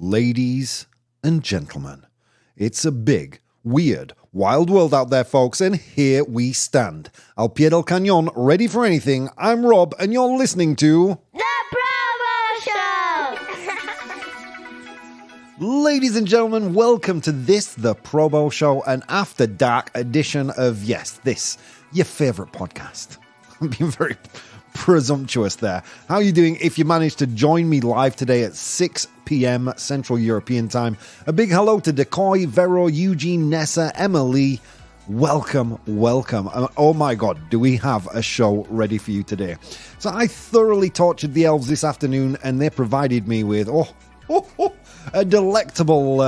Ladies and gentlemen, it's a big, weird, wild world out there, folks, and here we stand. Al pie del cañón, ready for anything. I'm Rob, and you're listening to... The ProBoh Show! Ladies and gentlemen, welcome to this, the ProBoh Show, an After Dark edition of, yes, this, your favourite podcast. I'm being very presumptuous there. How are you doing if you managed to join me live today at 6 p.m. Central European Time? A big hello to Decoy, Vero, Eugene, Nessa, Emily. Welcome, welcome. Oh my God, do we have a show ready for you today? So I thoroughly tortured the elves this afternoon and they provided me with a delectable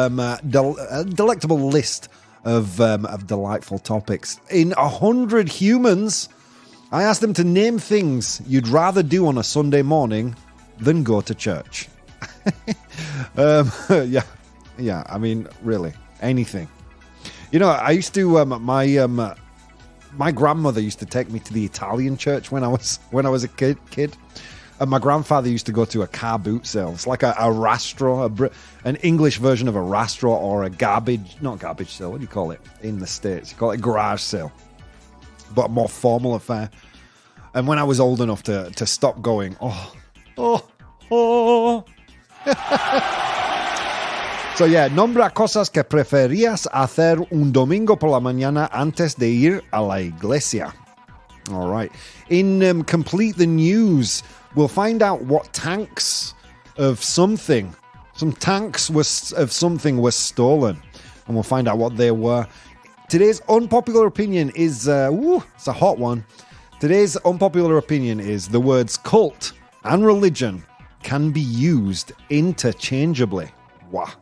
list of delightful topics. In 100 humans, I asked them to name things you'd rather do on a Sunday morning than go to church. Yeah, I mean, really, anything. You know, I used to, my grandmother used to take me to the Italian church when I was a kid. And my grandfather used to go to a car boot sale. It's like a rastro, an English version of a rastro or a not garbage sale, what do you call it in the States? You call it a garage sale. But a more formal affair. And when I was old enough to stop going, So yeah, nombra cosas que preferías hacer un domingo por la mañana antes de ir a la iglesia. All right. In Complete the News, we'll find out what tanks of something, some tanks of something were stolen. And we'll find out what they were. Today's unpopular opinion is, it's a hot one. Today's unpopular opinion is the words cult and religion can be used interchangeably. Wow.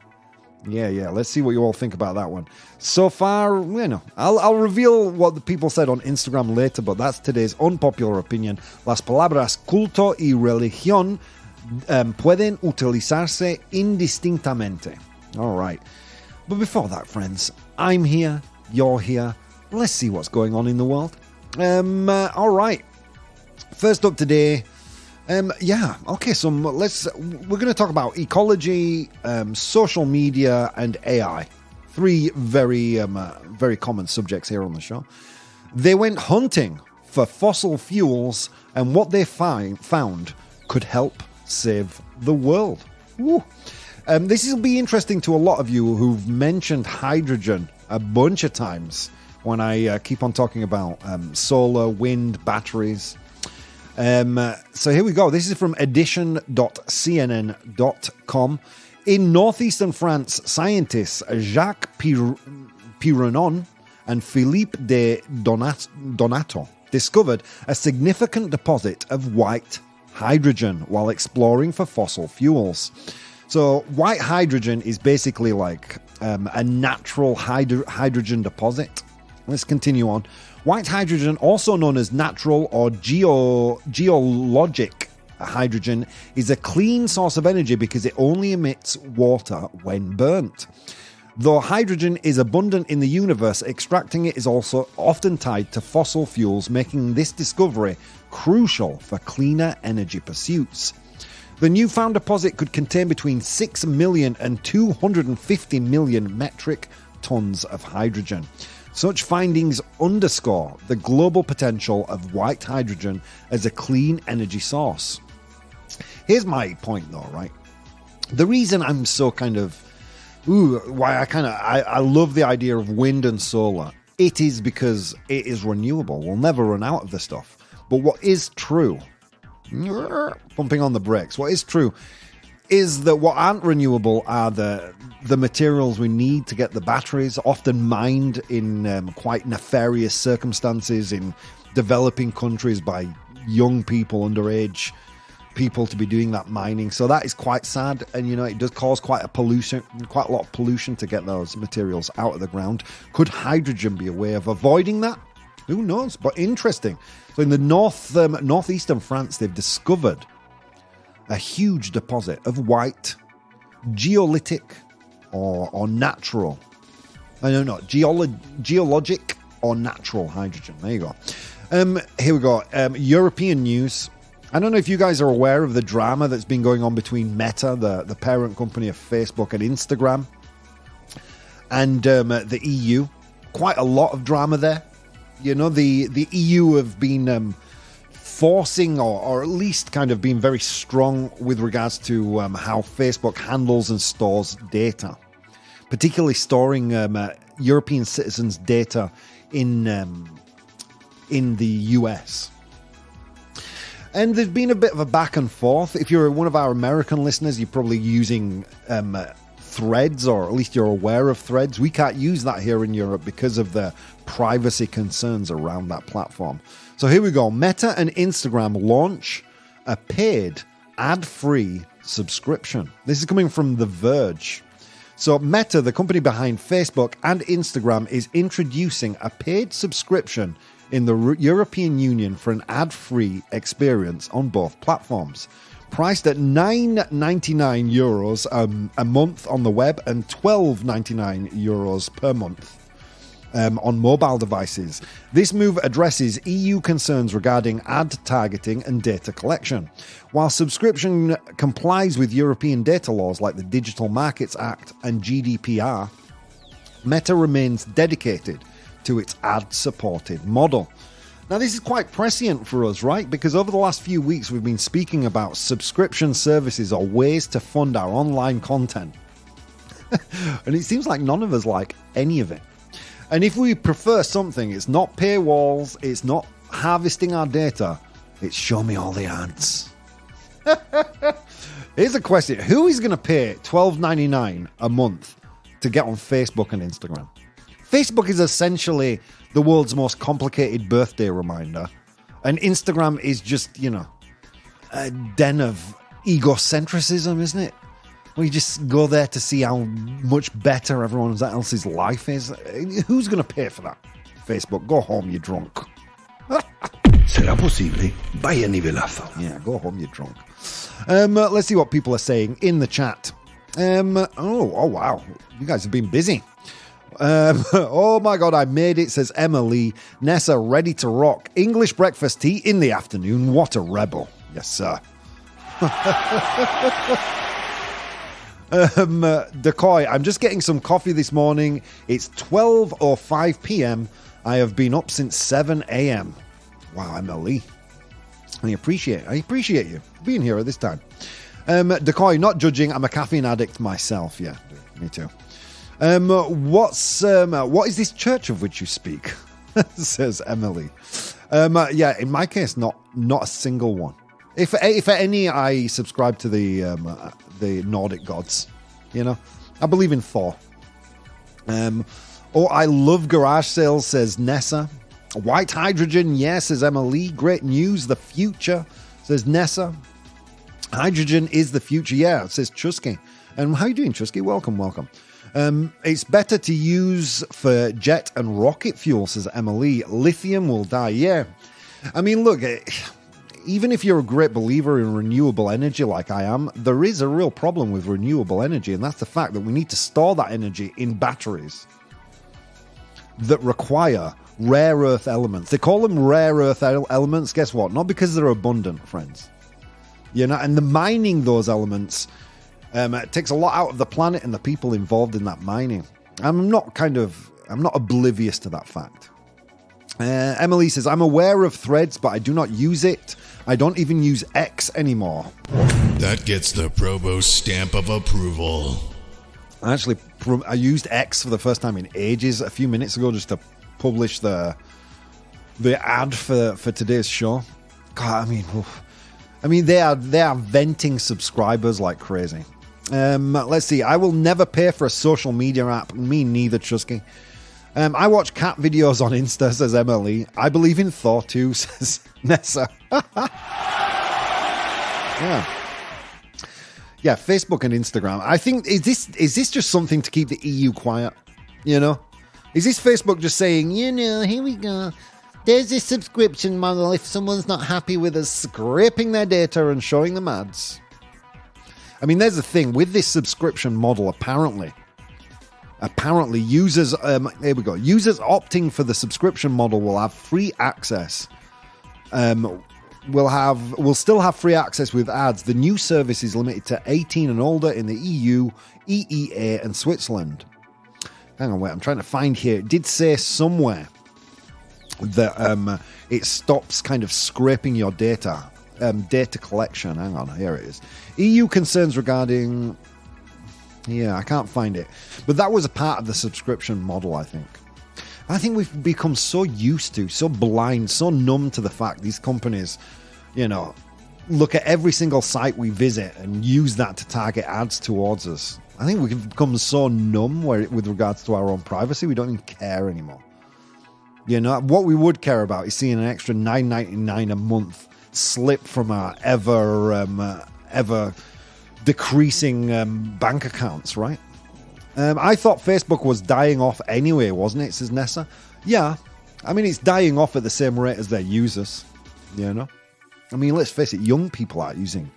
Yeah. Let's see what you all think about that one. So far, I'll reveal what the people said on Instagram later, but that's today's unpopular opinion. Las palabras culto y religión pueden utilizarse indistintamente. All right. But before that, friends, I'm here. You're here. Let's see what's going on in the world. All right. First up today, so we're going to talk about ecology, social media, and AI. Three very common subjects here on the show. They went hunting for fossil fuels, and what they found could help save the world. Woo. This will be interesting to a lot of you who've mentioned hydrogen a bunch of times when I keep on talking about solar, wind, batteries. So here we go. This is from edition.cnn.com. In northeastern France, scientists Jacques Pironon and Philippe de Donato discovered a significant deposit of white hydrogen while exploring for fossil fuels. So white hydrogen is basically like a natural hydrogen deposit. Let's continue on. White hydrogen, also known as natural or geologic hydrogen, is a clean source of energy because it only emits water when burnt. Though hydrogen is abundant in the universe, extracting it is also often tied to fossil fuels, making this discovery crucial for cleaner energy pursuits. The newfound deposit could contain between 6 million and 250 million metric tons of hydrogen. Such findings underscore the global potential of white hydrogen as a clean energy source. Here's my point though, right? The reason I'm so I love the idea of wind and solar, it is because it is renewable. We'll never run out of this stuff. But what is true, pumping on the brakes, what is true is that what aren't renewable are the materials we need to get the batteries, often mined in quite nefarious circumstances in developing countries by young people, underage people to be doing that mining. So that is quite sad, and it does cause quite a lot of pollution to get those materials out of the ground. Could hydrogen be a way of avoiding that? Who knows? But interesting. So in the northeastern France, they've discovered a huge deposit of white, geolytic, or natural. Geologic or natural hydrogen. There you go. Here we go. European news. I don't know if you guys are aware of the drama that's been going on between Meta, the parent company of Facebook, and Instagram, and the EU. Quite a lot of drama there. You know, the EU have been forcing or at least kind of being very strong with regards to how Facebook handles and stores data, particularly storing European citizens' data in the US. And there's been a bit of a back and forth. If you're one of our American listeners, you're probably using Threads, or at least you're aware of Threads. We can't use that here in Europe because of the privacy concerns around that platform. So here we go. Meta and Instagram launch a paid, ad-free subscription. This is coming from The Verge. So Meta, the company behind Facebook and Instagram, is introducing a paid subscription in the European Union for an ad-free experience on both platforms. Priced at €9.99 a month on the web and €12.99 per month on mobile devices. This move addresses EU concerns regarding ad targeting and data collection. While subscription complies with European data laws like the Digital Markets Act and GDPR, Meta remains dedicated to its ad-supported model. Now, this is quite prescient for us, right? Because over the last few weeks, we've been speaking about subscription services or ways to fund our online content. And it seems like none of us like any of it. And if we prefer something, it's not paywalls, it's not harvesting our data, it's show me all the ads. Here's a question. Who is going to pay $12.99 a month to get on Facebook and Instagram? Facebook is essentially the world's most complicated birthday reminder, and Instagram is just, you know, a den of egocentrism, isn't it? We just go there to see how much better everyone else's life is. Who's going to pay for that? Facebook, go home, you're drunk. ¿Será posible? Vaya nivelazo. Yeah, go home, you're drunk. Let's see what people are saying in the chat. Oh, wow. You guys have been busy. Oh my God, I made it, says Emily. Nessa, ready to rock. English breakfast tea in the afternoon. What a rebel. Yes, sir. Decoy, I'm just getting some coffee this morning. It's 12:05 p.m. I have been up since 7 a.m. Wow, Emily. I appreciate you being here at this time. Decoy, not judging. I'm a caffeine addict myself. Yeah, me too. What is this church of which you speak? Says Emily. Yeah, in my case, not a single one. If any, I subscribe to the Nordic gods. You know, I believe in Thor. I love garage sales, says Nessa. White hydrogen, yes, says Emily. Great news, the future, says Nessa. Hydrogen is the future, yeah, says Chusky. And how are you doing, Chusky? Welcome. It's better to use for jet and rocket fuel, says Emily. Lithium will die. Yeah. I mean, look, even if you're a great believer in renewable energy like I am, there is a real problem with renewable energy, and that's the fact that we need to store that energy in batteries that require rare earth elements. They call them rare earth elements. Guess what? Not because they're abundant, friends. You know, and the mining those elements it takes a lot out of the planet and the people involved in that mining. I'm not oblivious to that fact. Emily says, I'm aware of Threads, but I do not use it. I don't even use X anymore. That gets the ProBoh stamp of approval. I used X for the first time in ages a few minutes ago just to publish the ad for today's show. God, I mean, they are venting subscribers like crazy. Let's see. I will never pay for a social media app. Me neither, Chusky. I watch cat videos on Insta, says Emily. I believe in Thor too, says Nessa. Yeah, Facebook and Instagram. I think, is this just something to keep the EU quiet? You know? Is this Facebook just saying, you know, here we go. There's this subscription model if someone's not happy with us scraping their data and showing them ads? I mean, there's the thing. With this subscription model, apparently users, here we go. Users opting for the subscription model will have free access We'll still have free access with ads. The new service is limited to 18 and older in the EU, EEA, and Switzerland. Hang on, wait, I'm trying to find here. It did say somewhere that it stops kind of scraping your data. Data collection. Hang on, here it is. EU concerns regarding... Yeah, I can't find it. But that was a part of the subscription model, I think. I think we've become so used to, so blind, so numb to the fact these companies, look at every single site we visit and use that to target ads towards us. I think we've become so numb with regards to our own privacy, we don't even care anymore. What we would care about is seeing an extra $9.99 a month slip from our ever decreasing bank accounts, right? I thought Facebook was dying off anyway, wasn't it, says Nessa? Yeah. I mean, it's dying off at the same rate as their users, I mean, let's face it, young people aren't using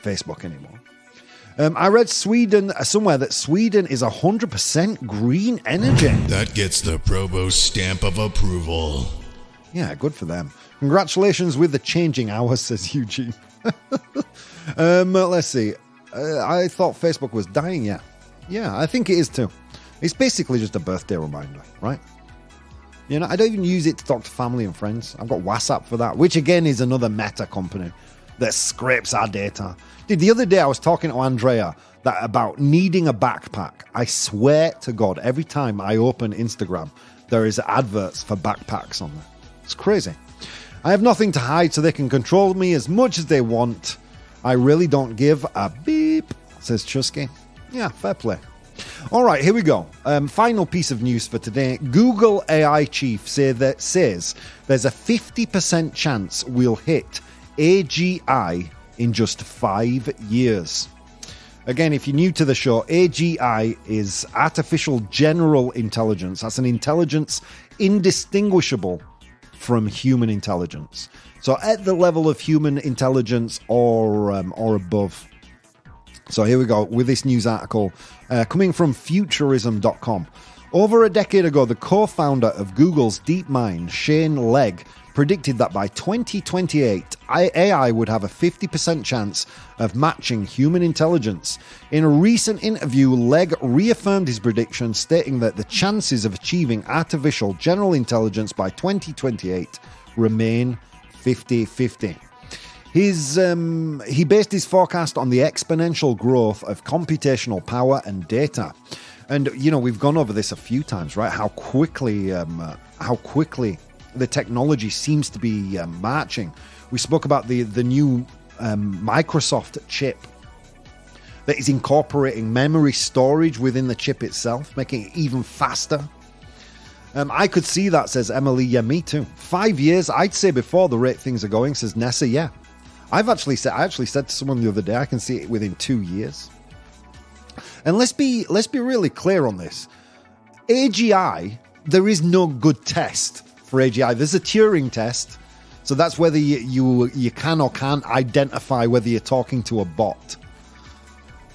Facebook anymore. I read somewhere that Sweden is 100% green energy. That gets the ProBoh stamp of approval. Yeah, good for them. Congratulations with the changing hours, says Eugene. Let's see. I thought Facebook was dying, yeah. Yeah, I think it is too. It's basically just a birthday reminder, right? I don't even use it to talk to family and friends. I've got WhatsApp for that, which again is another meta company that scrapes our data. Dude, the other day I was talking to Andrea about needing a backpack. I swear to God, every time I open Instagram, there is adverts for backpacks on there. It's crazy. I have nothing to hide, so they can control me as much as they want. I really don't give a beep, says Chusky. Yeah, fair play. All right, here we go. Final piece of news for today. Google AI chief says there's a 50% chance we'll hit AGI in just 5 years. Again, if you're new to the show, AGI is Artificial General Intelligence. That's an intelligence indistinguishable from human intelligence. So at the level of human intelligence or above. So here we go with this news article coming from futurism.com. Over a decade ago, the co-founder of Google's DeepMind, Shane Legg, predicted that by 2028, AI would have a 50% chance of matching human intelligence. In a recent interview, Legg reaffirmed his prediction, stating that the chances of achieving artificial general intelligence by 2028 remain 50-50. He based his forecast on the exponential growth of computational power and data. And, we've gone over this a few times, right? How quickly the technology seems to be marching. We spoke about the new Microsoft chip that is incorporating memory storage within the chip itself, making it even faster. I could see that, says Emily. Yeah, me too. 5 years, I'd say before the rate things are going, says Nessa. Yeah. I actually said to someone the other day, I can see it within 2 years. And let's be really clear on this. AGI, there is no good test for AGI. There's a Turing test, so that's whether you can or can't identify whether you're talking to a bot.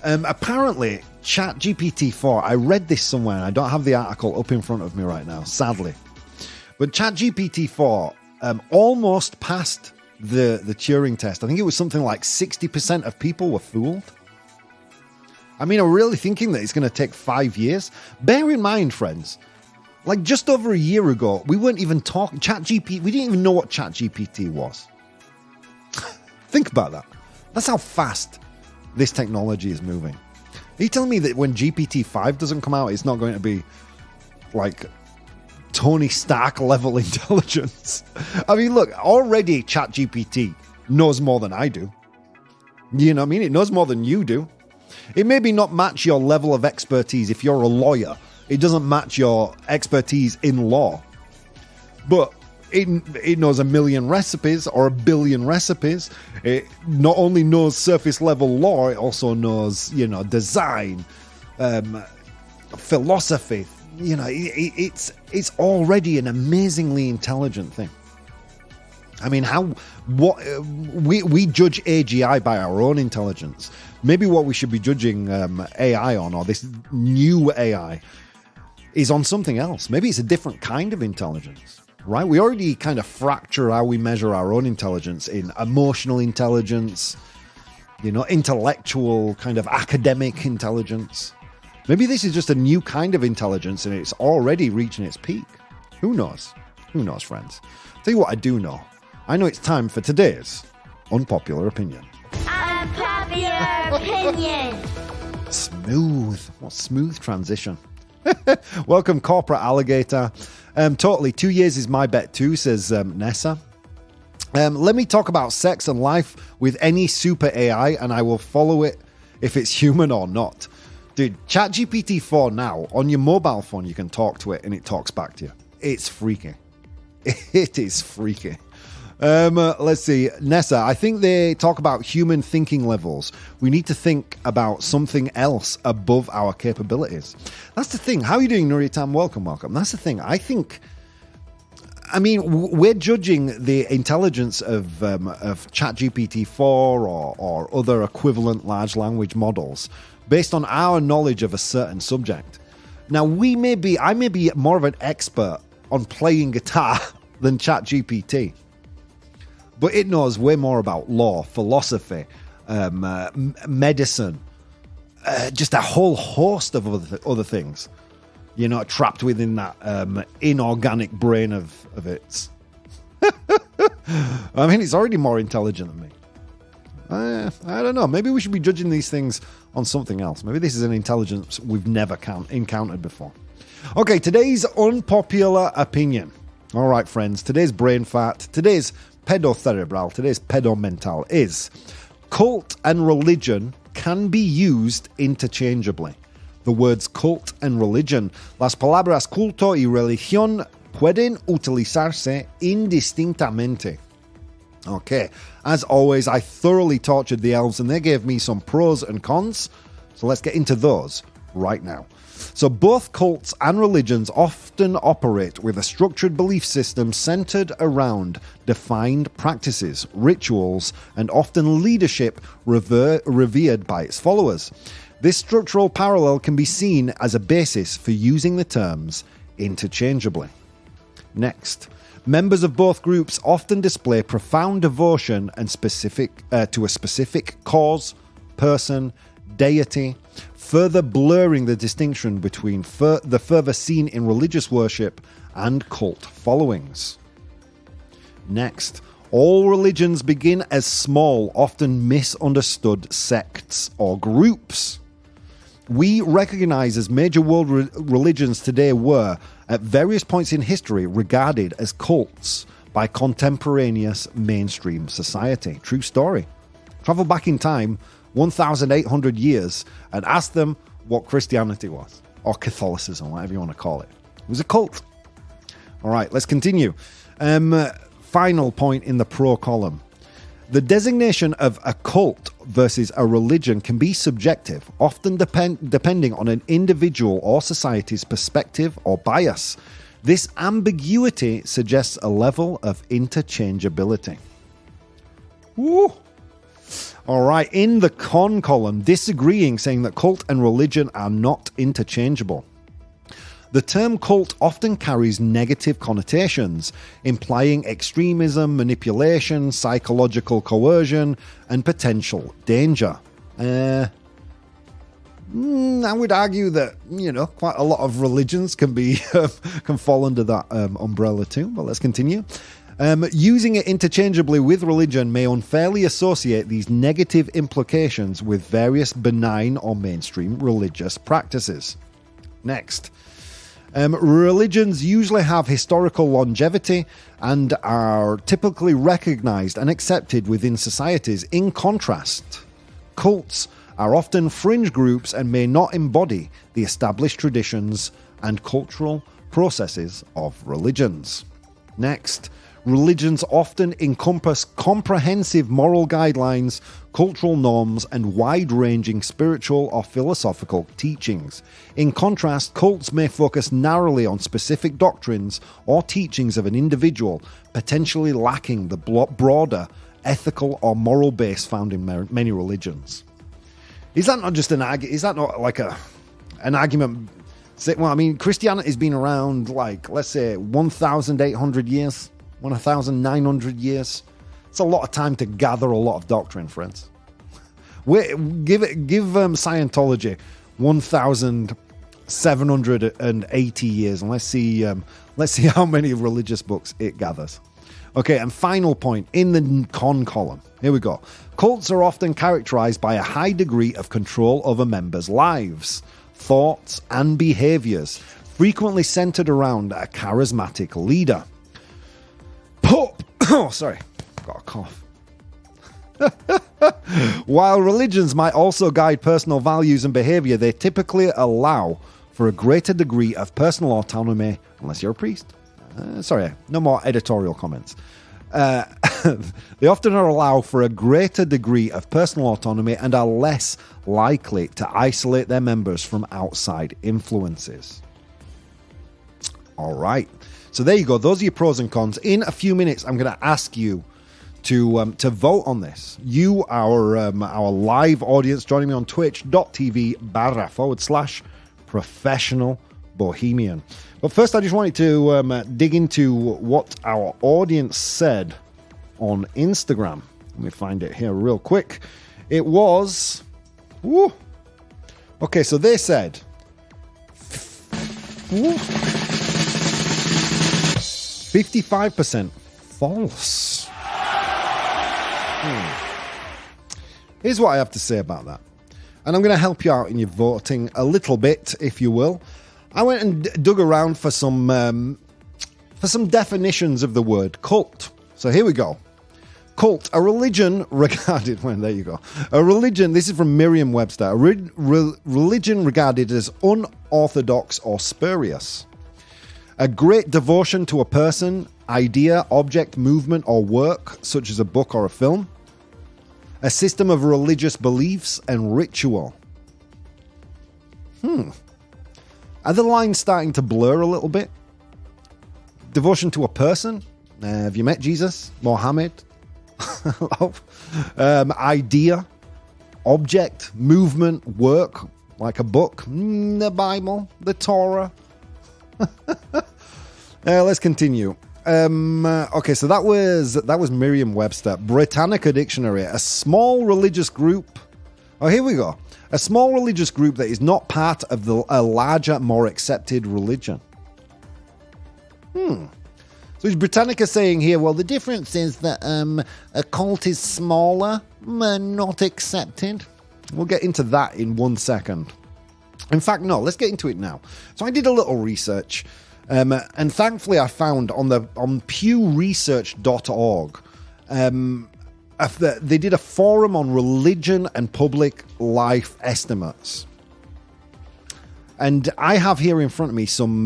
Apparently, ChatGPT-4, I read this somewhere, and I don't have the article up in front of me right now, sadly. But ChatGPT-4 almost passed the Turing test. I think it was something like 60% of people were fooled. I mean, I'm really thinking that it's going to take 5 years. Bear in mind, friends, like just over a year ago, we weren't even talking ChatGPT. We didn't even know what ChatGPT was. Think about that. That's how fast this technology is moving. Are you telling me that when GPT-5 doesn't come out, it's not going to be like Tony Stark level intelligence? I mean, look, already ChatGPT knows more than I do. You know what I mean? It knows more than you do. It maybe not match your level of expertise if you're a lawyer. It doesn't match your expertise in law. But it knows a million recipes or a billion recipes. It not only knows surface level law, it also knows, design, philosophy. It's already an amazingly intelligent thing. I mean, we judge AGI by our own intelligence. Maybe what we should be judging AI on, or this new AI, is on something else. Maybe it's a different kind of intelligence. right? We already kind of fracture how we measure our own intelligence in emotional intelligence, intellectual, kind of academic intelligence. Maybe this is just a new kind of intelligence and it's already reaching its peak. Who knows? Who knows, friends? Tell you what I do know. I know it's time for today's unpopular opinion. Unpopular opinion. Smooth. What smooth transition. Welcome, Corporate Alligator. Totally, 2 years is my bet too, says Nessa. Let me talk about sex and life with any super AI and I will follow it if it's human or not. Dude, ChatGPT 4 now, on your mobile phone, you can talk to it and it talks back to you. It's freaky. It is freaky. Let's see. Nessa, I think they talk about human thinking levels. We need to think about something else above our capabilities. That's the thing. How are you doing, Nuritam? Welcome. That's the thing. We're judging the intelligence of ChatGPT 4 or other equivalent large language models based on our knowledge of a certain subject. Now, I may be more of an expert on playing guitar than ChatGPT. But it knows way more about law, philosophy, medicine, just a whole host of other things, trapped within that inorganic brain of its. It's already more intelligent than me. I don't know. Maybe we should be judging these things on something else. Maybe this is an intelligence we've never encountered before. Okay, today's unpopular opinion. All right, friends, today's brain fat, today's pedocerebral, today's pedomental is cult and religion can be used interchangeably. The words cult and religion, las palabras culto y religión pueden utilizarse indistintamente. Okay, as always, I thoroughly tortured the elves and they gave me some pros and cons, so let's get into those right now. So both cults and religions often operate with a structured belief system centered around defined practices, rituals, and often leadership revered by its followers. This structural parallel can be seen as a basis for using the terms interchangeably. Next, members of both groups often display profound devotion and to a specific cause, person, deity, further blurring the distinction between the further seen in religious worship and cult followings. Next, all religions begin as small, often misunderstood sects or groups. We recognize as major world religions today were, at various points in history, regarded as cults by contemporaneous mainstream society. True story. Travel back in time 1,800 years and ask them what Christianity was, or Catholicism, whatever you want to call it. It was a cult. All right, let's continue. Final point in the pro column. The designation of a cult versus a religion can be subjective, often depending on an individual or society's perspective or bias. This ambiguity suggests a level of interchangeability. Woo! All right, in the con column, disagreeing, saying that cult and religion are not interchangeable. The term cult often carries negative connotations, implying extremism, manipulation, psychological coercion, and potential danger. I would argue that, quite a lot of religions can fall under that umbrella too, but let's continue. Using it interchangeably with religion may unfairly associate these negative implications with various benign or mainstream religious practices. Next. Religions usually have historical longevity and are typically recognized and accepted within societies. In contrast, cults are often fringe groups and may not embody the established traditions and cultural processes of religions. Next, religions often encompass comprehensive moral guidelines, cultural norms, and wide-ranging spiritual or philosophical teachings. In contrast, cults may focus narrowly on specific doctrines or teachings of an individual, potentially lacking the broader ethical or moral base found in many religions. Is that not just an argument Well, I mean, Christianity's been around, like, let's say 1,800 years, 1,900 years. It's a lot of time to gather a lot of doctrine, friends. Give Scientology 1,780 years, and let's see how many religious books it gathers. Okay, and final point in the con column. Here we go. Cults are often characterized by a high degree of control over members' lives, thoughts, and behaviors, frequently centered around a charismatic leader. Oh, sorry, got a cough. While religions might also guide personal values and behavior, they typically allow for a greater degree of personal autonomy, unless you're a priest. Sorry, no more editorial comments. They often allow for a greater degree of personal autonomy and are less likely to isolate their members from outside influences. All right. So there you go. Those are your pros and cons. In a few minutes, I'm going to ask you to vote on this. You, our live audience, joining me on twitch.tv/professional bohemian. But first, I just wanted to dig into what our audience said on Instagram. Let me find it here real quick. It was... Woo, okay, so they said... 55% false. Here's what I have to say about that. And I'm going to help you out in your voting a little bit, if you will. I went and dug around for some definitions of the word cult. So here we go. Cult, a religion regarded... Well, there you go. A religion, this is from Merriam-Webster. A religion regarded as unorthodox or spurious. A great devotion to a person, idea, object, movement, or work, such as a book or a film. A system of religious beliefs and ritual. Are the lines starting to blur a little bit? Devotion to a person? Have you met Jesus? Mohammed? Idea? Object? Movement? Work? Like a book? The Bible? The Torah? Let's continue. Okay, so that was Merriam-Webster. Britannica Dictionary. A small religious group. Oh, here we go. A small religious group that is not part of a larger, more accepted religion. So is Britannica saying here, well, the difference is that a cult is smaller, not accepted? We'll get into that in 1 second. In fact, no, let's get into it now. So I did a little research, and thankfully I found on pewresearch.org, they did a forum on religion and public life estimates. And I have here in front of me some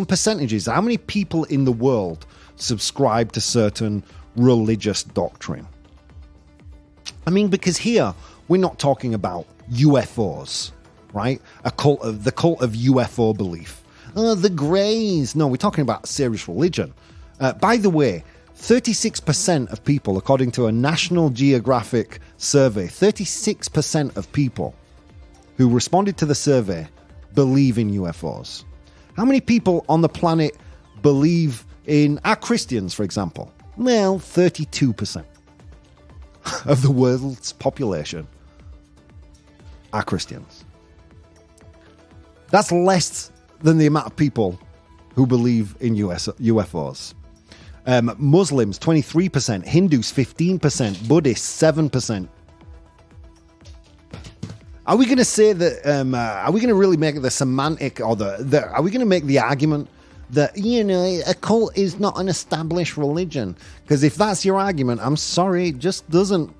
percentages. How many people in the world subscribe to certain religious doctrine? I mean, because here we're not talking about UFOs, right? The cult of UFO belief. The Greys. No, we're talking about serious religion. By the way, 36% of people, according to a National Geographic survey, 36% of people who responded to the survey believe in UFOs. How many people on the planet are Christians, for example? Well, 32% of the world's population are Christians. That's less than the amount of people who believe in UFOs. Muslims, 23%. Hindus, 15%. Buddhists, 7%. Are we going to say that, are we going to really make the semantic, or are we going to make the argument that, a cult is not an established religion? Because if that's your argument, I'm sorry, it just doesn't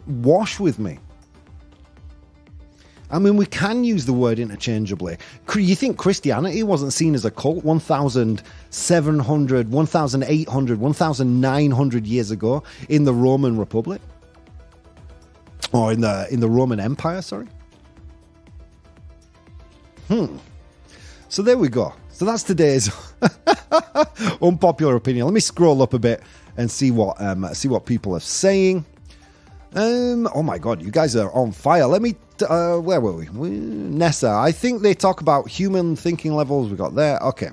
wash with me. I mean, we can use the word interchangeably. You think Christianity wasn't seen as a cult 1,700, 1,800, 1,900 years ago in the Roman Republic? Or in the Roman Empire, sorry? So there we go. So that's today's unpopular opinion. Let me scroll up a bit and see what people are saying. Oh my God, you guys are on fire. Let me where were we? Nessa. I think they talk about human thinking levels. We got there. Okay.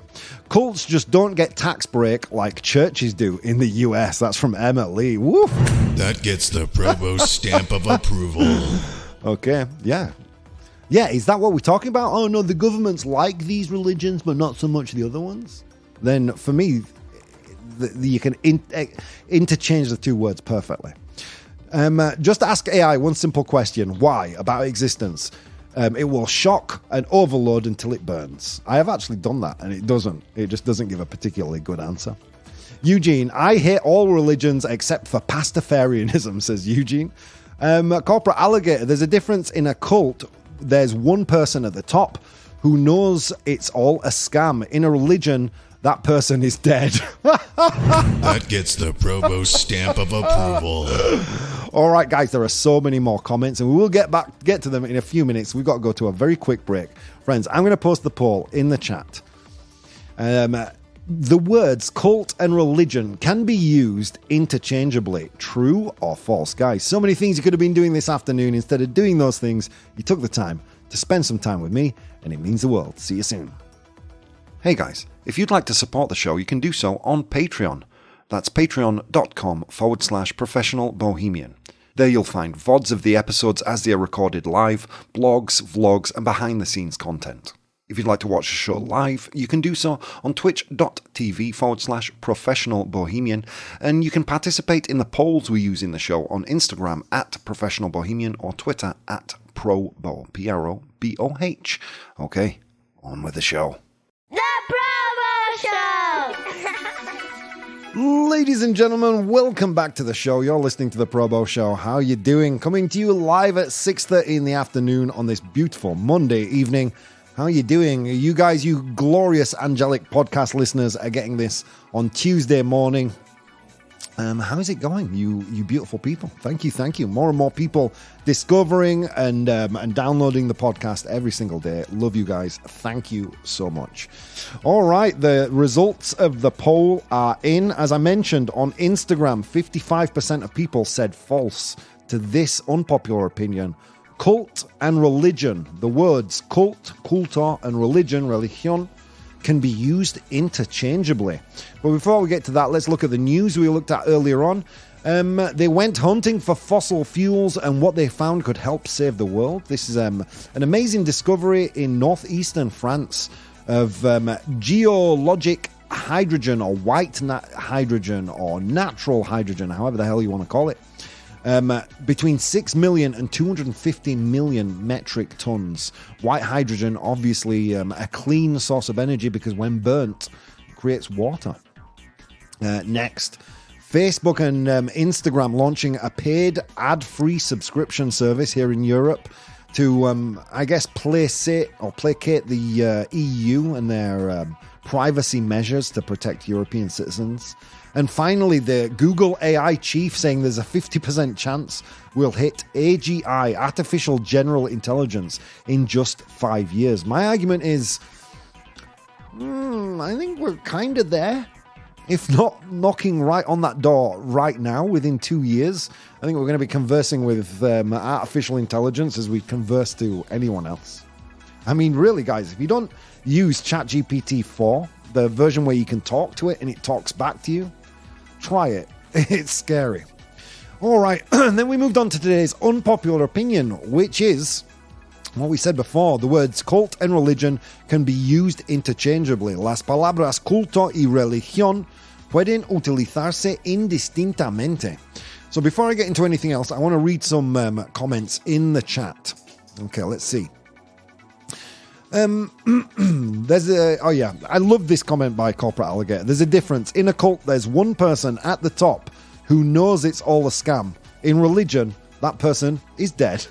Cults just don't get tax break like churches do in the US. That's from Emmett Lee. Woo. That gets the ProBoh stamp of approval. Okay. Yeah. Yeah. Is that what we're talking about? Oh, no, the governments like these religions, but not so much the other ones. Then for me, you can interchange the two words perfectly. Just ask AI one simple question. Why? About existence. It will shock and overload until it burns. I have actually done that, and it doesn't. It just doesn't give a particularly good answer. Eugene, I hate all religions except for Pastafarianism, says Eugene. Corporate Alligator, there's a difference in a cult. There's one person at the top who knows it's all a scam. In a religion, that person is dead. That gets the ProBoh stamp of approval. All right, guys, there are so many more comments, and we will get to them in a few minutes. We've got to go to a very quick break. Friends, I'm going to post the poll in the chat. The words cult and religion can be used interchangeably. True or false? Guys, so many things you could have been doing this afternoon. Instead of doing those things, you took the time to spend some time with me, and it means the world. See you soon. Hey guys, if you'd like to support the show, you can do so on Patreon. That's patreon.com/professional bohemian. There you'll find VODs of the episodes as they are recorded live, blogs, vlogs, and behind-the-scenes content. If you'd like to watch the show live, you can do so on twitch.tv/professional bohemian, and you can participate in the polls we use in the show on Instagram @professional bohemian or Twitter @ProBoh, ProBoh. Okay, on with the show. The ProBoh Show! Ladies and gentlemen, welcome back to the show. You're listening to the ProBoh Show. How you doing? Coming to you live at 6:30 in the afternoon on this beautiful Monday evening. How you doing? You guys, you glorious angelic podcast listeners, are getting this on Tuesday morning. How is it going, you beautiful people? Thank you. More and more people discovering and downloading the podcast every single day. Love you guys. Thank you so much. All right, the results of the poll are in. As I mentioned on Instagram, 55% of people said false to this unpopular opinion. Cult and religion. The words cult, culto, and religion can be used interchangeably. But before we get to that, let's look at the news we looked at earlier on. They went hunting for fossil fuels, and what they found could help save the world. This is an amazing discovery in northeastern France of geologic hydrogen, or white hydrogen, or natural hydrogen, however the hell you want to call it. Between 6 million and 250 million metric tons. White hydrogen, obviously a clean source of energy because when burnt, it creates water. Next, Facebook and Instagram launching a paid ad-free subscription service here in Europe to, I guess, placate the EU and their privacy measures to protect European citizens. And finally, the Google AI chief saying there's a 50% chance we'll hit AGI, Artificial General Intelligence, in just 5 years. My argument is, I think we're kind of there. If not knocking right on that door right now, within 2 years, I think we're going to be conversing with artificial intelligence as we converse to anyone else. I mean, really, guys, if you don't use ChatGPT 4, the version where you can talk to it and it talks back to you, try it. It's scary. All right. And then we moved on to today's unpopular opinion, which is what we said before. The words cult and religion can be used interchangeably. Las palabras culto y religión pueden utilizarse indistintamente. So before I get into anything else, I want to read some comments in the chat. Okay, let's see. I love this comment by Corporate Alligator. There's a difference. In a cult, there's one person at the top who knows it's all a scam. In religion, that person is dead.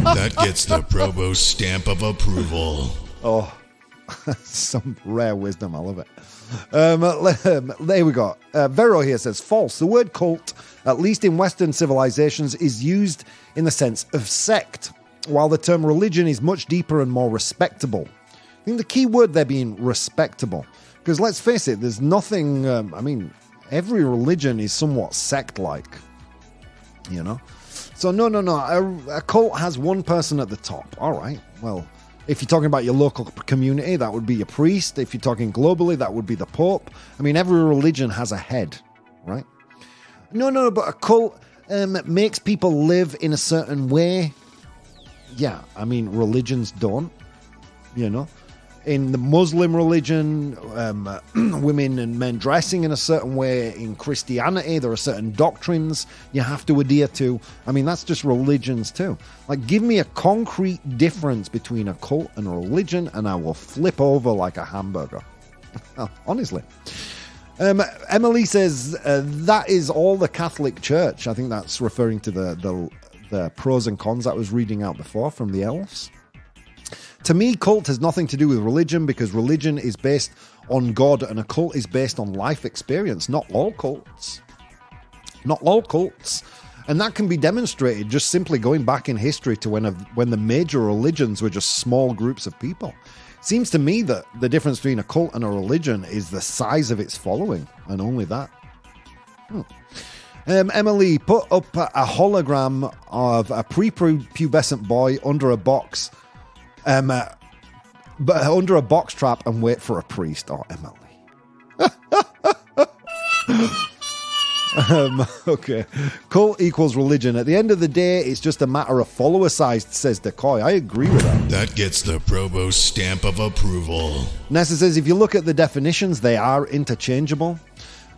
That gets the ProBoh stamp of approval. Oh, some rare wisdom. I love it. There we go. Vero here says, false. The word cult, at least in Western civilizations, is used in the sense of sect, while the term religion is much deeper and more respectable. I think the key word there being respectable. Because let's face it, there's nothing, every religion is somewhat sect-like, you know? So no. A cult has one person at the top. All right. Well, if you're talking about your local community, that would be your priest. If you're talking globally, that would be the Pope. I mean, every religion has a head, right? No, but a cult makes people live in a certain way. Yeah, I mean, religions don't, you know. In the Muslim religion, women and men dressing in a certain way. In Christianity, there are certain doctrines you have to adhere to. I mean, that's just religions too. Like, give me a concrete difference between a cult and a religion, and I will flip over like a hamburger. Honestly. Emily says, that is all the Catholic Church. I think that's referring to the pros and cons that I was reading out before from the elves. To me, cult has nothing to do with religion because religion is based on God and a cult is based on life experience. Not all cults. Not all cults. And that can be demonstrated just simply going back in history to when the major religions were just small groups of people. It seems to me that the difference between a cult and a religion is the size of its following, and only that. Emily, put up a hologram of a prepubescent boy under a box. But under a box trap and wait for a priest. Oh, Emily. Okay. Cult equals religion. At the end of the day, it's just a matter of follower size, says Decoy. I agree with that. That gets the ProBoh stamp of approval. Nessa says, if you look at the definitions, they are interchangeable.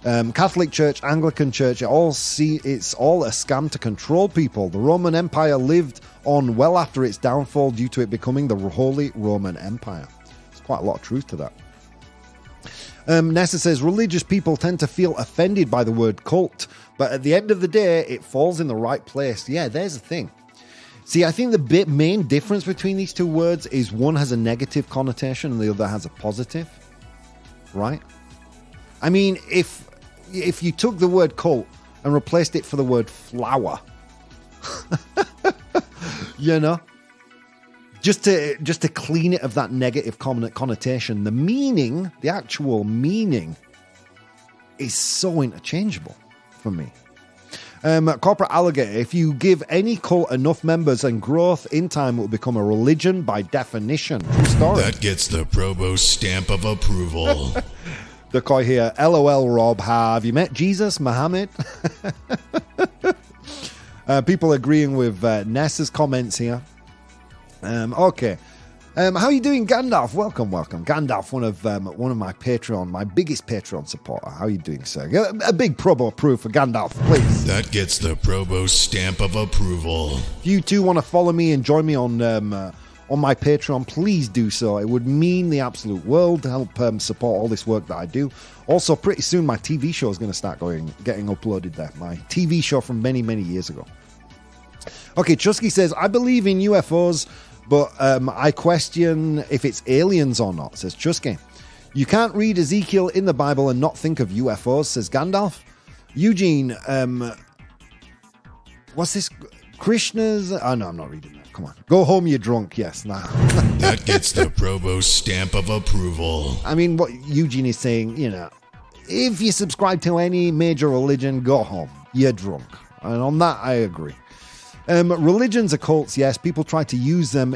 Catholic Church, Anglican Church, it's all a scam to control people. The Roman Empire lived on well after its downfall due to it becoming the Holy Roman Empire. There's quite a lot of truth to that. Nessa says, religious people tend to feel offended by the word cult, but at the end of the day, it falls in the right place. Yeah, there's the thing. See, I think the main difference between these two words is one has a negative connotation and the other has a positive, right? I mean, if you took the word cult and replaced it for the word flower, you know, just to clean it of that negative connotation, the actual meaning is so interchangeable for me. Corporate Alligator, if you give any cult enough members and growth in time, it will become a religion by definition. True story. That gets the ProBoh stamp of approval. Decoy here. LOL, Rob. Have you met Jesus, Muhammad? People agreeing with Nessa's comments here. Okay. How are you doing, Gandalf? Welcome. Gandalf, one of my biggest Patreon supporter. How are you doing, sir? A big ProBoh approve for Gandalf, please. That gets the ProBoh stamp of approval. If you too want to follow me and join me on my Patreon, please do so. It would mean the absolute world to help support all this work that I do. Also, pretty soon my TV show is going to start getting uploaded there. My TV show from many, many years ago. Okay, Chusky says, I believe in UFOs, but I question if it's aliens or not, says Chusky. You can't read Ezekiel in the Bible and not think of UFOs, says Gandalf. Eugene, what's this? Krishna's... Oh, no, I'm not reading that. Come on. Go home, you're drunk. Yes. Nah. That gets the ProBoh stamp of approval. I mean, what Eugene is saying, you know, if you subscribe to any major religion, go home. You're drunk. And on that, I agree. Religions are cults, yes. People try to use them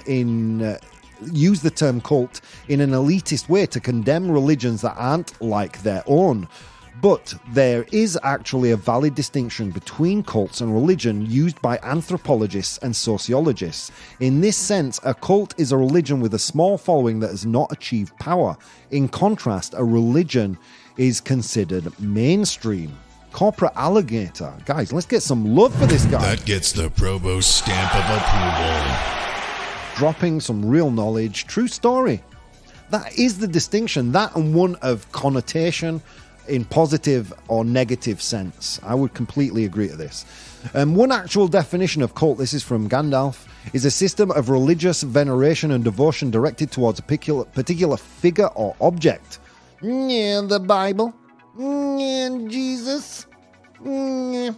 use the term cult in an elitist way to condemn religions that aren't like their own. But there is actually a valid distinction between cults and religion used by anthropologists and sociologists. In this sense, a cult is a religion with a small following that has not achieved power. In contrast, a religion is considered mainstream. Corporate Alligator. Guys, let's get some love for this guy. That gets the ProBoh stamp of approval. Dropping some real knowledge. True story. That is the distinction. That and one of connotation in positive or negative sense. I would completely agree to this. One actual definition of cult, this is from Gandalf, is a system of religious veneration and devotion directed towards a particular figure or object. Yeah, the Bible. And Jesus. Or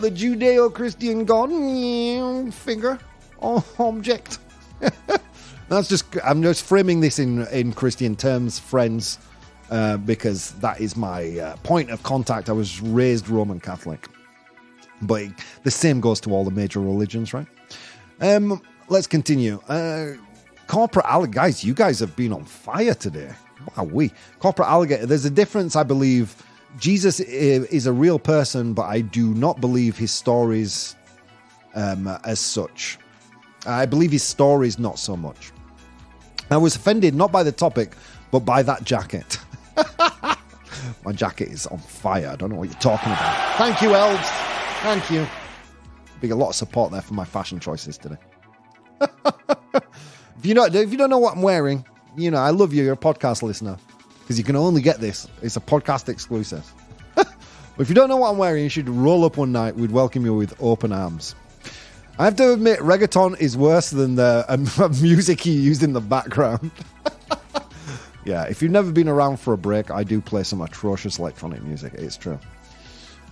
the Judeo-Christian God. Figure or object. I'm just framing this in Christian terms, friends, because that is my point of contact. I was raised Roman Catholic. But the same goes to all the major religions, right? Let's continue. Corporate alligator, guys, you guys have been on fire today. Wow, corporate alligator. There's a difference, I believe. Jesus is a real person, but I do not believe his stories as such. I believe his stories not so much. I was offended not by the topic, but by that jacket. My jacket is on fire. I don't know what you're talking about. Thank you, elves. Thank you. Big a lot of support there for my fashion choices today. If you don't know what I'm wearing, you know, I love you. You're a podcast listener because you can only get this. It's a podcast exclusive. But if you don't know what I'm wearing, you should roll up one night. We'd welcome you with open arms. I have to admit, reggaeton is worse than the music you used in the background. Yeah, if you've never been around for a break, I do play some atrocious electronic music. It's true.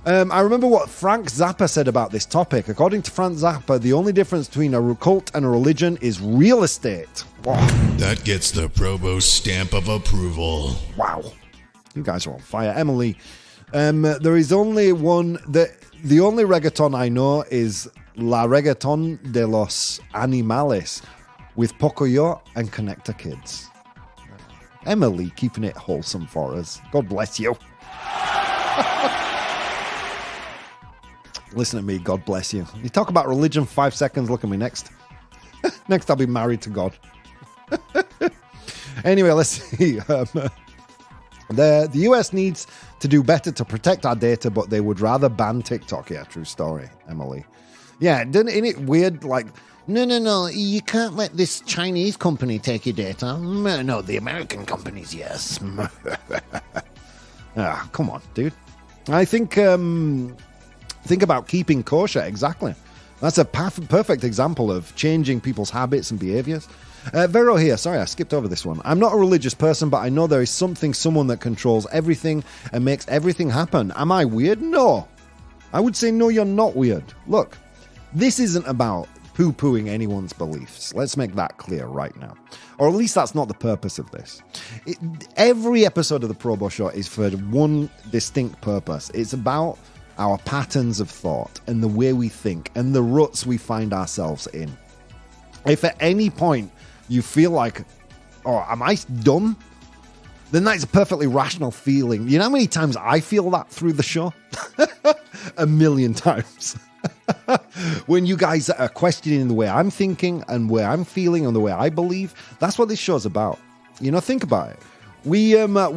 I remember what Frank Zappa said about this topic. According to Frank Zappa, the only difference between a cult and a religion is real estate. Wow. That gets the ProBoh stamp of approval. Wow. You guys are on fire. Emily, there is only one... The only reggaeton I know is La Reggaeton de los Animales with Pocoyo and Connector Kids. Emily, keeping it wholesome for us. God bless you. Listen to me, God bless you. You talk about religion 5 seconds, look at me next. Next, I'll be married to God. Anyway, let's see. The US needs to do better to protect our data, but they would rather ban TikTok. Yeah, true story, Emily. Yeah, isn't it weird? Like, no, you can't let this Chinese company take your data. No, the American companies, yes. Come on, dude. I think about keeping kosher, exactly. That's a perfect example of changing people's habits and behaviors. Vero here, sorry, I skipped over this one. I'm not a religious person, but I know there is someone that controls everything and makes everything happen. Am I weird? No. I would say no, you're not weird. Look, this isn't about poo-pooing anyone's beliefs. Let's make that clear right now. Or at least that's not the purpose of this. Every episode of the ProBoh Show is for one distinct purpose. It's about our patterns of thought and the way we think and the ruts we find ourselves in. If at any point you feel like, oh, am I dumb? Then that's a perfectly rational feeling. You know how many times I feel that through the show? 1,000,000 times. When you guys are questioning the way I'm thinking and where I'm feeling and the way I believe, that's what this show's about. You know, think about it. We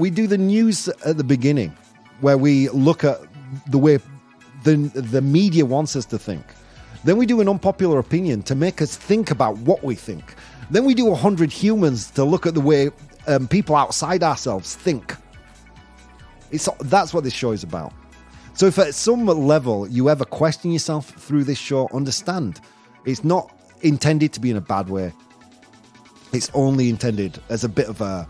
do the news at the beginning where we look at the way the media wants us to think. Then we do an unpopular opinion to make us think about what we think. Then we do 100 humans to look at the way people outside ourselves think. That's what this show is about. So if at some level you ever question yourself through this show, understand it's not intended to be in a bad way. It's only intended as a bit of a,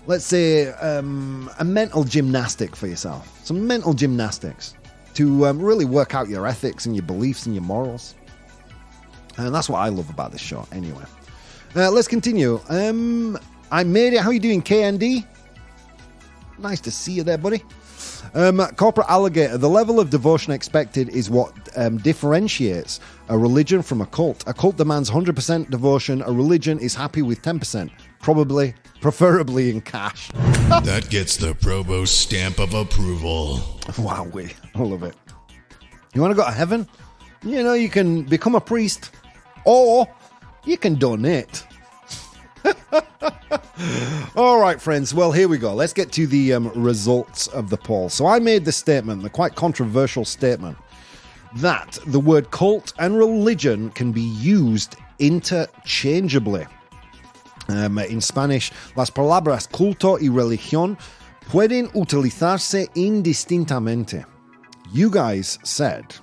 let's say, a mental gymnastic for yourself. Some mental gymnastics to really work out your ethics and your beliefs and your morals. And that's what I love about this show anyway. Let's continue. I made it. How are you doing, KND? Nice to see you there, buddy. Corporate alligator. The level of devotion expected is what differentiates a religion from a cult. A cult demands 100% devotion. A religion is happy with 10%. Preferably in cash. That gets the ProBoh stamp of approval. Wow, I love it. You want to go to heaven? You know, you can become a priest or you can donate. All right, friends. Well, here we go. Let's get to the results of the poll. So I made the statement, the quite controversial statement, that the word cult and religion can be used interchangeably. En Spanish, las palabras culto y religión pueden utilizarse indistintamente. You guys said...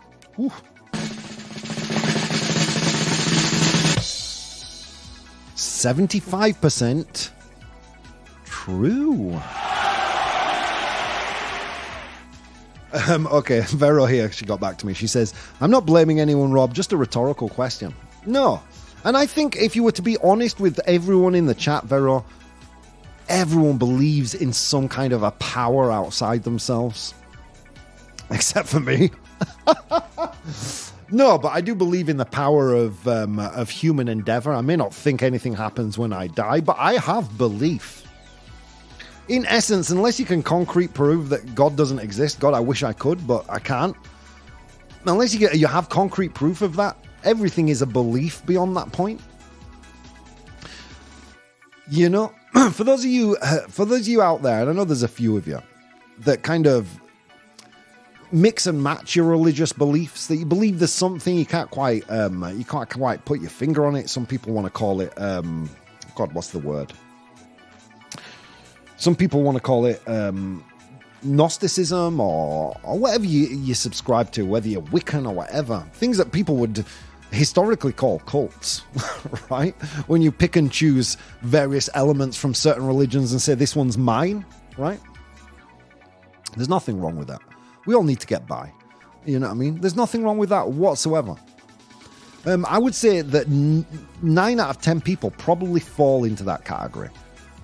75% true. Okay, Vero here, she got back to me. She says, I'm not blaming anyone, Rob, just a rhetorical question. No. And I think if you were to be honest with everyone in the chat, Vero, everyone believes in some kind of a power outside themselves. Except for me. No, but I do believe in the power of human endeavor. I may not think anything happens when I die, but I have belief. In essence, unless you can concrete prove that God doesn't exist, God, I wish I could, but I can't. Unless you have concrete proof of that, everything is a belief beyond that point. You know, for those of you out there, and I know there's a few of you that kind of mix and match your religious beliefs, that you believe there's something you can't quite put your finger on it. Some people want to call it God, what's the word? Some people want to call it Gnosticism or whatever you subscribe to, whether you're Wiccan or whatever. Things that people would historically call cults, right? When you pick and choose various elements from certain religions and say, this one's mine, right? There's nothing wrong with that. We all need to get by. You know what I mean? There's nothing wrong with that whatsoever. I would say that 9 out of 10 people probably fall into that category.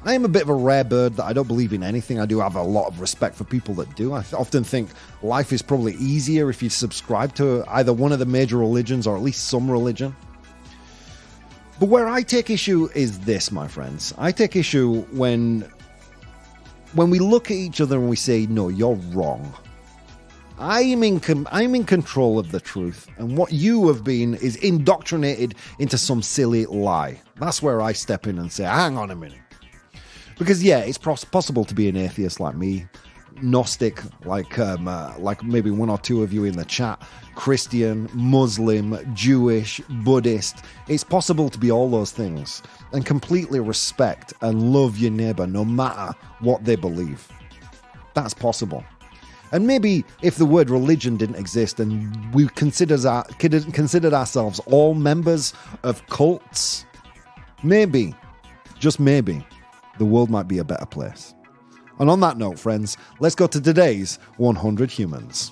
I am a bit of a rare bird that I don't believe in anything. I do have a lot of respect for people that do. I often think life is probably easier if you subscribe to either one of the major religions or at least some religion. But where I take issue is this, my friends. I take issue when we look at each other and we say, no, you're wrong. I'm in control of the truth, and what you have been is indoctrinated into some silly lie. That's where I step in and say, hang on a minute. Because, yeah, it's possible to be an atheist like me, Gnostic, like maybe one or two of you in the chat, Christian, Muslim, Jewish, Buddhist. It's possible to be all those things and completely respect and love your neighbor no matter what they believe. That's possible. And maybe if the word religion didn't exist and we considered ourselves all members of cults, maybe, just maybe, the world might be a better place. And on that note, friends, let's go to today's 100 Humans.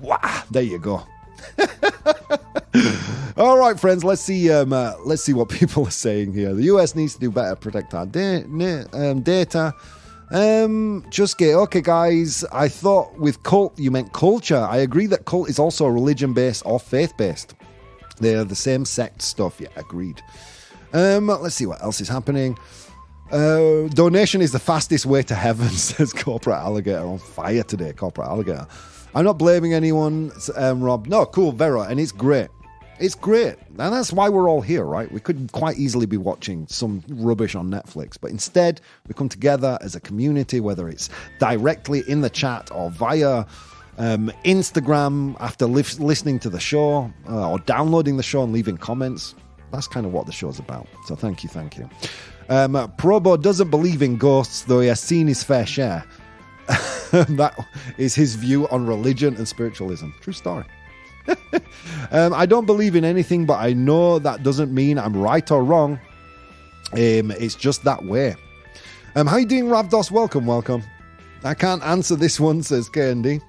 Wow, there you go. All right, friends, let's see what people are saying here. The US needs to do better to protect our data. Okay, guys, I thought with cult you meant culture. I agree that cult is also religion-based or faith-based. They are the same sect stuff. Yeah, agreed. Let's see what else is happening. Donation is the fastest way to heaven, says Corporate Alligator. On fire today, Corporate Alligator. I'm not blaming anyone, Rob. No, cool, Vera, and it's great. It's great. And that's why we're all here, right? We could quite easily be watching some rubbish on Netflix, but instead we come together as a community, whether it's directly in the chat or via Instagram after listening to the show or downloading the show and leaving comments. That's kind of what the show's about. So thank you. ProBoh doesn't believe in ghosts, though he has seen his fair share. That is his view on religion and spiritualism. True story. I don't believe in anything, but I know that doesn't mean I'm right or wrong. It's just that way. How you doing, Ravdos? Welcome. I can't answer this one, says KND.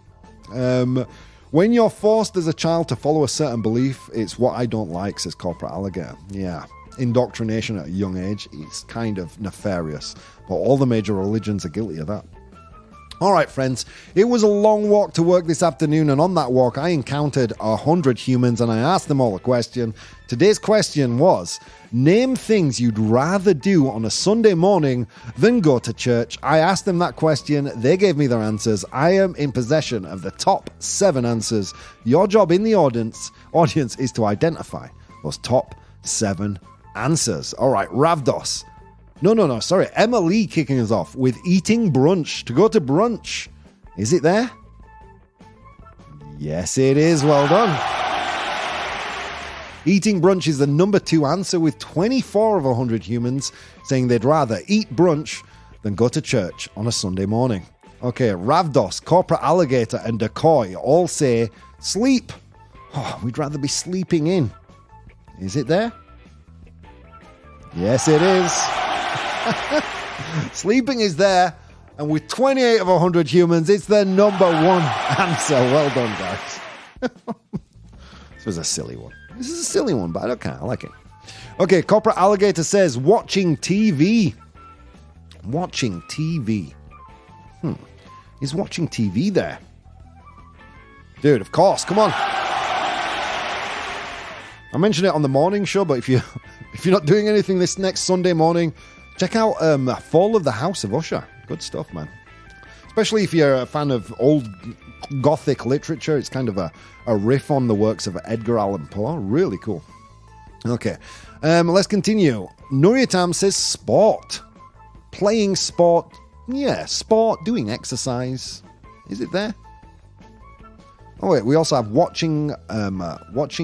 When you're forced as a child to follow a certain belief, it's what I don't like, says Corporate Alligator. Yeah, indoctrination at a young age, it's kind of nefarious. But all the major religions are guilty of that. All right, friends, it was a long walk to work this afternoon, and on that walk, I encountered 100 humans, and I asked them all a question. Today's question was, name things you'd rather do on a Sunday morning than go to church. I asked them that question. They gave me their answers. I am in possession of the top 7 answers. Your job in the audience is to identify those top 7 answers. All right, Ravdos. No, sorry. Emma Lee kicking us off with eating brunch. To go to brunch. Is it there? Yes, it is. Well done. Eating brunch is the number 2 answer, with 24 of 100 humans saying they'd rather eat brunch than go to church on a Sunday morning. Okay, Ravdos, Corporate Alligator, and Decoy all say sleep. Oh, we'd rather be sleeping in. Is it there? Yes, it is. Sleeping is there, and with 28 of 100 humans, it's the number 1 answer. Well done, guys. This was a silly one. This is a silly one, but I don't care. I like it. Okay, Corporate Alligator says, watching TV. Watching TV. is watching TV there. Dude, of course, come on. I mentioned it on the morning show, but if you're not doing anything this next Sunday morning, check out Fall of the House of Usher. Good stuff, man. Especially if you're a fan of old Gothic literature. It's kind of a riff on the works of Edgar Allan Poe. Really cool. Okay, let's continue. Nuriatam says sport. Playing sport. Yeah, sport, doing exercise. Is it there? Oh wait, we also have watching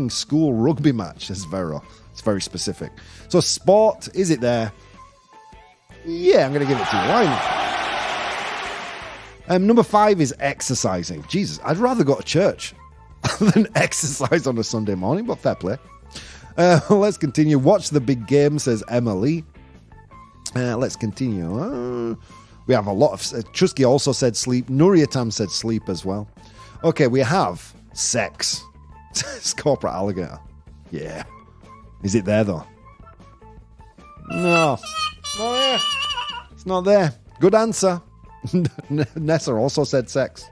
school rugby match, says Vero. It's very specific. So sport, is it there? Yeah, I'm going to give it to you. Why not? Number 5 is exercising. Jesus, I'd rather go to church than exercise on a Sunday morning, but fair play. Let's continue. Watch the big game, says Emily. Let's continue. We have a lot of... Chusky also said sleep. Nuriatam said sleep as well. Okay, we have sex. It's corporate alligator. Yeah. Is it there, though? No. Oh, yeah. It's not there. Good answer. Nessa also said sex.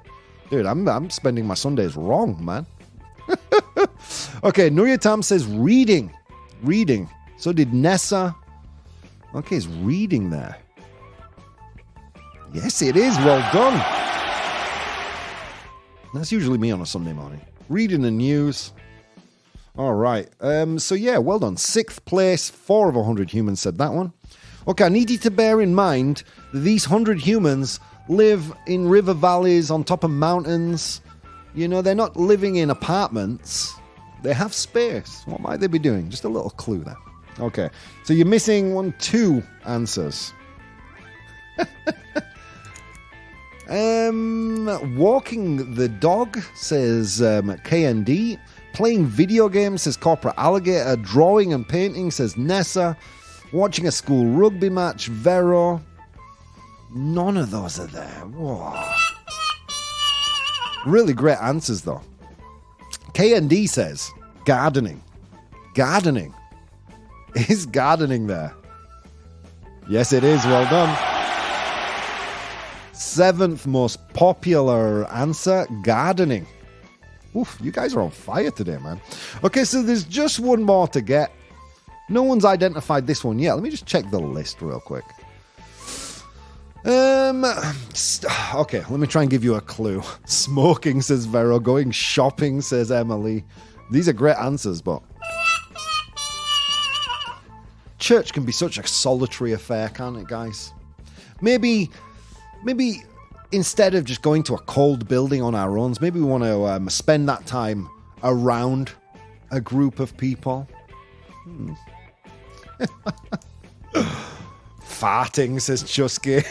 Dude, I'm spending my Sundays wrong, man. Okay, Nuriatam says reading. Reading. So did Nessa. Okay, is reading there? Yes, it is. Well done. That's usually me on a Sunday morning. Reading the news. All right. So yeah, well done. 6th place. 4 of 100 humans said that one. Okay, I need you to bear in mind that these 100 humans live in river valleys, on top of mountains. You know, they're not living in apartments. They have space. What might they be doing? Just a little clue there. Okay, so you're missing 2 answers. Walking the dog, says KND. Playing video games, says Corporate Alligator. Drawing and painting, says Nessa. Watching a school rugby match, Vero. None of those are there. Whoa. Really great answers, though. KND says gardening. Gardening. Is gardening there? Yes, it is. Well done. 7th most popular answer, gardening. Oof, you guys are on fire today, man. Okay, so there's just one more to get. No one's identified this one yet. Let me just check the list real quick. Okay, let me try and give you a clue. Smoking, says Vero. Going shopping, says Emily. These are great answers, but church can be such a solitary affair, can't it, guys? Maybe instead of just going to a cold building on our own, maybe we want to spend that time around a group of people. Farting, says Chusky.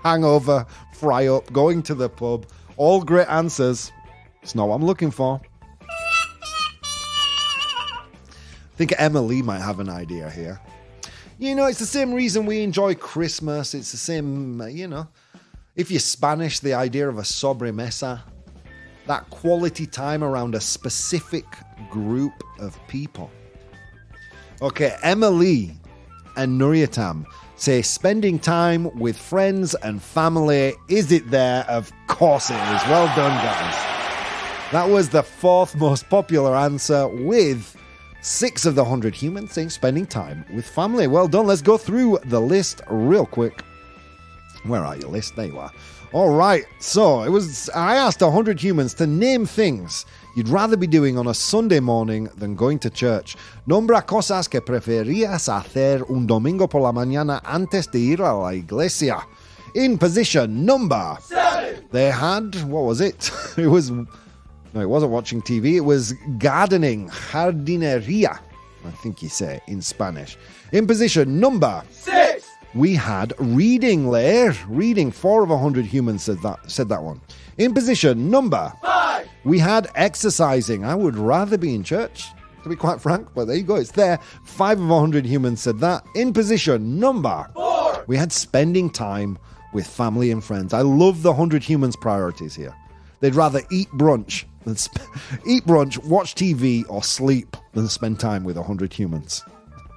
Hangover, fry up, going to the pub. All great answers. It's not what I'm looking for. I think Emily might have an idea here. You know, it's the same reason we enjoy Christmas. It's the same, if you're Spanish, the idea of a sobremesa, that quality time around a specific group of people. Okay, Emily and Nuriatam say spending time with friends and family. Is it there? Of course it is. Well done, guys. That was the 4th most popular answer, with 6 of the 100 humans saying spending time with family. Well done. Let's go through the list real quick. Where are your list? There you are. All right. So I asked 100 humans to name things you'd rather be doing on a Sunday morning than going to church. Nombra cosas que preferías hacer un domingo por la mañana antes de ir a la iglesia. In position number 7. They had, what was it? It wasn't watching TV. It was gardening. Jardinería, I think you say in Spanish. In position number 6. We had reading, Leir. Reading. 4 of 100 humans said that one. In position number 5. We had exercising. I would rather be in church, to be quite frank, but there you go. It's there. 5 of 100 humans said that. In position number 4. We had spending time with family and friends. I love the 100 humans priorities here. They'd rather eat brunch, watch TV, or sleep than spend time with 100 humans.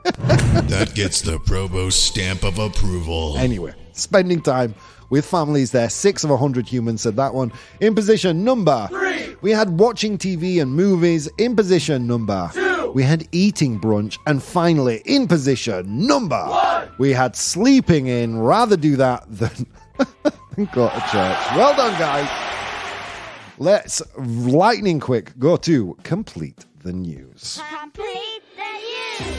That gets the ProBoh stamp of approval. Anyway, spending time with families there. 6 of 100 humans said that one. In position number 3, we had watching TV and movies. In position number 2, we had eating brunch. And finally, in position number 1, we had sleeping in. Rather do that than go to church. Well done, guys. Let's, lightning quick, go to Complete the News. Complete the news.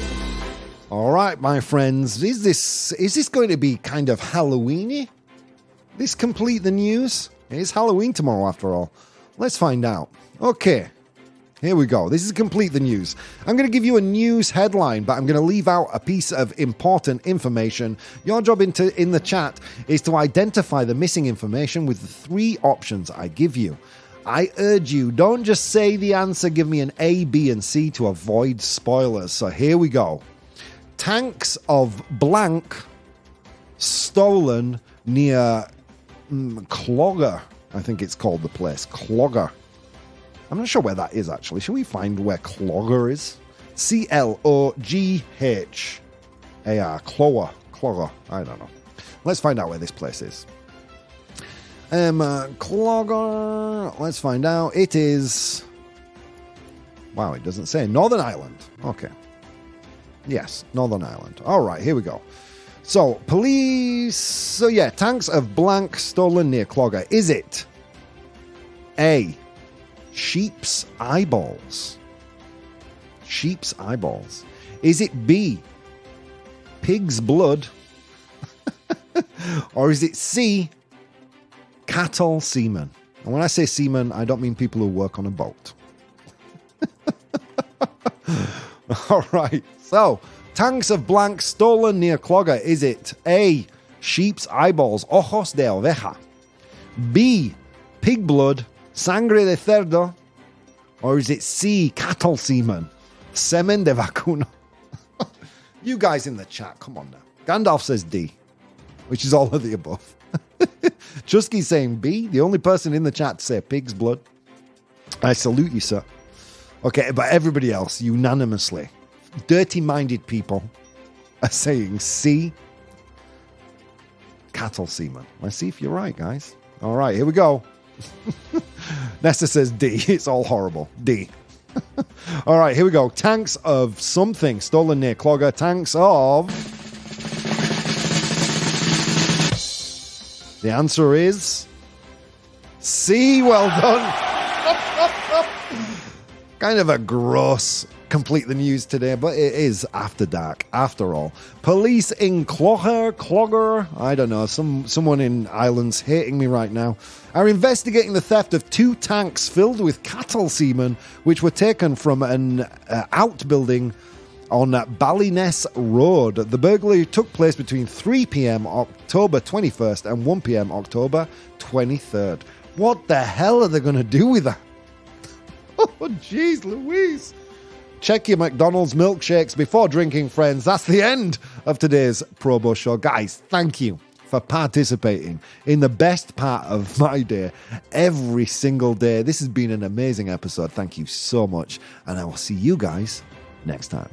All right, my friends, is this going to be kind of Halloween-y? This Complete the News? It is Halloween tomorrow, after all. Let's find out. Okay, here we go. This is Complete the News. I'm going to give you a news headline, but I'm going to leave out a piece of important information. Your job in the chat is to identify the missing information with the 3 options I give you. I urge you, don't just say the answer, give me an A, B, and C to avoid spoilers. So here we go. Tanks of blank stolen near Clogher. I think it's called the place. Clogher. I'm not sure where that is, actually. Should we find where Clogher is? Clogher. Clogher. I don't know. Let's find out where this place is. Clogher. Let's find out. It is... Wow, it doesn't say. Northern Ireland. Okay. Yes, Northern Ireland. All right, here we go. So, police... So, yeah, tanks of blank stolen near Clogher. Is it A, sheep's eyeballs? Sheep's eyeballs. Is it B, pig's blood? Or is it C, cattle semen? And when I say semen, I don't mean people who work on a boat. All right. So, tanks of blank stolen near Clogher. Is it A, sheep's eyeballs, ojos de oveja? B, pig blood, sangre de cerdo? Or is it C, cattle semen, semen de vacuno? You guys in the chat, come on now. Gandalf says D, which is all of the above. Chusky's saying B, the only person in the chat to say pig's blood. I salute you, sir. Okay, but everybody else, unanimously, dirty-minded people are saying C, cattle semen. Let's see if you're right, guys. All right, here we go. Nesta says D. It's all horrible. D. All right, here we go. Tanks of something stolen near Clogher. Tanks of... The answer is C. Well done. Kind of a gross Complete the News today, but it is after dark, after all. Police in Clogher, I don't know, someone in Ireland's hating me right now, are investigating the theft of 2 tanks filled with cattle semen, which were taken from an outbuilding on Ballyness Road. The burglary took place between 3 p.m. October 21st and 1 p.m. October 23rd. What the hell are they going to do with that? Oh, jeez Louise. Check your McDonald's milkshakes before drinking, friends. That's the end of today's ProBoh Show. Guys, thank you for participating in the best part of my day every single day. This has been an amazing episode. Thank you so much. And I will see you guys next time.